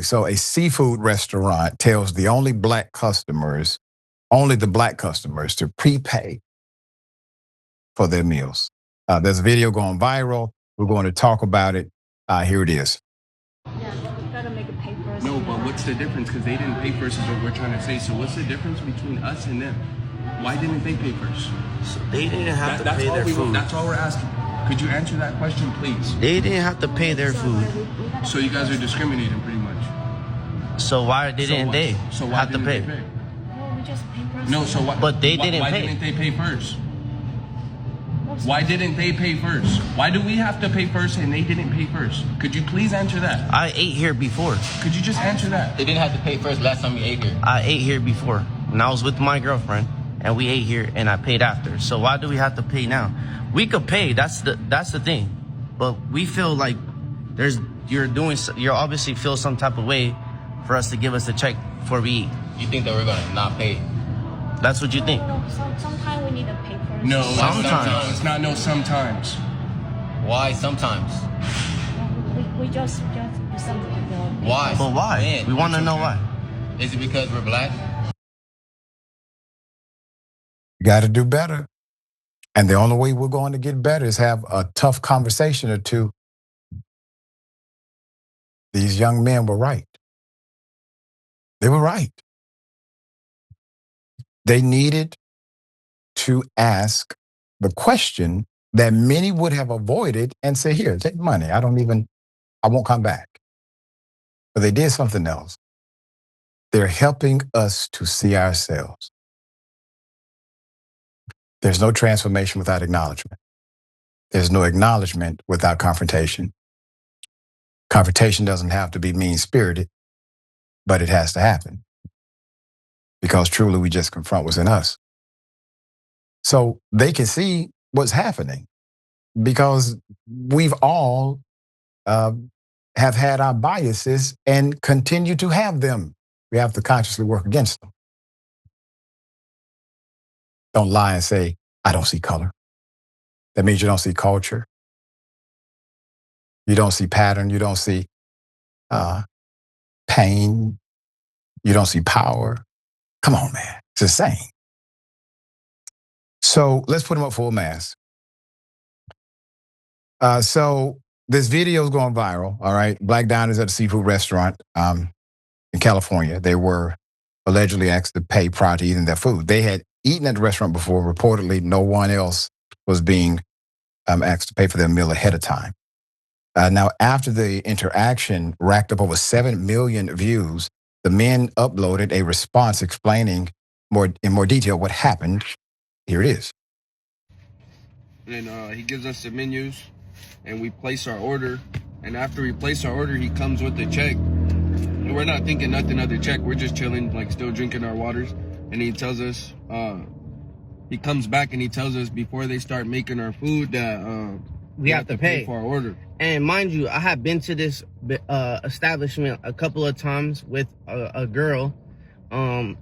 So a seafood restaurant tells the only the black customers to prepay for their meals. There's a video going viral. We're going to talk about it. Here it is. Yeah, you gotta make it pay first. No, but what's the difference? Because they didn't pay first is what we're trying to say. So what's the difference between us and them? Why didn't they pay first? So they didn't have to pay their food. That's all we're asking. Could you answer that question, please? They didn't have to pay their food. So you guys are discriminating pretty much. So why didn't they have to pay? Well, we just pay first. No, so why? But they didn't why pay. Why didn't they pay first? Why didn't they pay first? Why do we have to pay first and they didn't pay first? Could you please answer that? I ate here before. Could you just answer that? They didn't have to pay first last time we ate here. I ate here before, and I was with my girlfriend, and we ate here, and I paid after. So why do we have to pay now? We could pay. That's the thing, but we feel like you're obviously feel some type of way for us to give us a check before we eat. You think that we're gonna not pay? That's what you think. No, sometimes we need to pay first. No, sometimes. It's not no sometimes. Why sometimes? We just do something. Why? But why? Man, we want to know why. Is it because we're black? You got to do better. And the only way we're going to get better is have a tough conversation or two. These young men were right. They were right. They needed to ask the question that many would have avoided and say, here, take money. I won't come back. But they did something else. They're helping us to see ourselves. There's no transformation without acknowledgement. There's no acknowledgement without confrontation. Confrontation doesn't have to be mean-spirited, but it has to happen. Because truly we just confront what's in us. So they can see what's happening because we've all have had our biases and continue to have them. We have to consciously work against them. Don't lie and say, I don't see color. That means you don't see culture. You don't see pattern. You don't see pain. You don't see power. Come on, man. It's insane. So let's put them up full mask. So this video is going viral, all right? Black diners at a seafood restaurant in California. They were allegedly asked to pay prior to eating their food. They had eaten at the restaurant before. Reportedly, no one else was being asked to pay for their meal ahead of time. Now, after the interaction racked up over 7 million views, the men uploaded a response explaining in more detail what happened. Here it is. And he gives us the menus, and we place our order. And after we place our order, he comes with the check. And we're not thinking nothing other check. We're just chilling, like still drinking our waters. And he tells us, he comes back and he tells us before they start making our food that we have to pay for our order. And mind you, I have been to this establishment a couple of times with a girl, and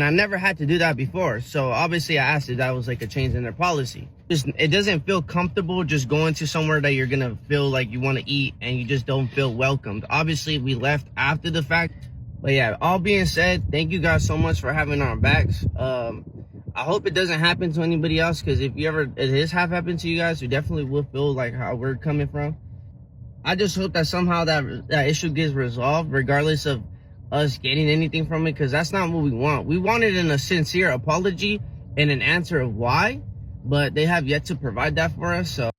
I never had to do that before. So obviously I asked if that was like a change in their policy. It doesn't feel comfortable just going to somewhere that you're gonna feel like you want to eat and you just don't feel welcomed. Obviously we left after the fact, but yeah, all being said, thank you guys so much for having our backs. I hope it doesn't happen to anybody else, because if this have happened to you guys, you definitely will feel like how we're coming from. I just hope that somehow that issue gets resolved, regardless of us getting anything from it, because that's not what we want. We wanted a sincere apology and an answer of why, but they have yet to provide that for us. So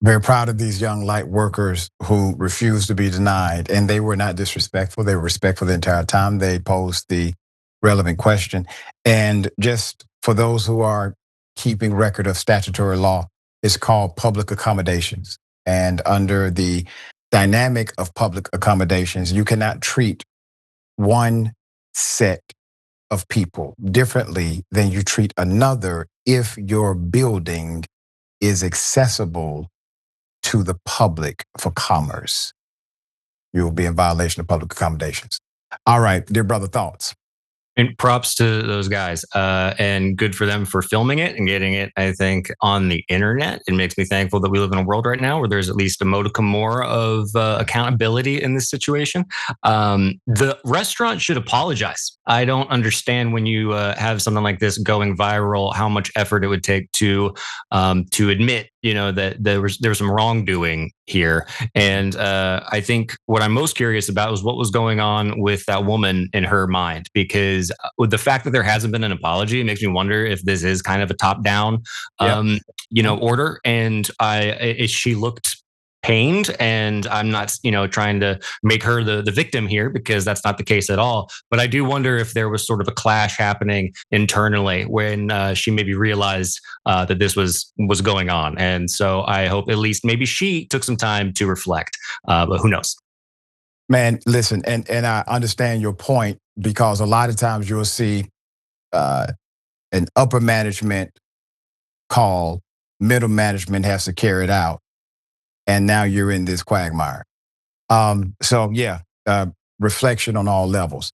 very proud of these young light workers who refused to be denied, and they were not disrespectful. They were respectful the entire time. They posed the relevant question. And just for those who are keeping record of statutory law, it's called public accommodations. And under the dynamic of public accommodations, you cannot treat one set of people differently than you treat another if your building is accessible to the public for commerce. You will be in violation of public accommodations. All right, dear brother, thoughts? And props to those guys, and good for them for filming it and getting it, I think, on the internet. It makes me thankful that we live in a world right now where there's at least a modicum more of accountability in this situation. The restaurant should apologize. I don't understand when you have something like this going viral, how much effort it would take to admit, that there was some wrongdoing here. And I think what I'm most curious about is what was going on with that woman in her mind, because with the fact that there hasn't been an apology, it makes me wonder if this is kind of a top down, Yep. order. And she looked pained, and I'm not, trying to make her the victim here, because that's not the case at all. But I do wonder if there was sort of a clash happening internally when she maybe realized that this was going on. And so I hope at least maybe she took some time to reflect, but who knows? Man, listen, and I understand your point, because a lot of times you'll see an upper management call, middle management has to carry it out, and now you're in this quagmire. So yeah, reflection on all levels.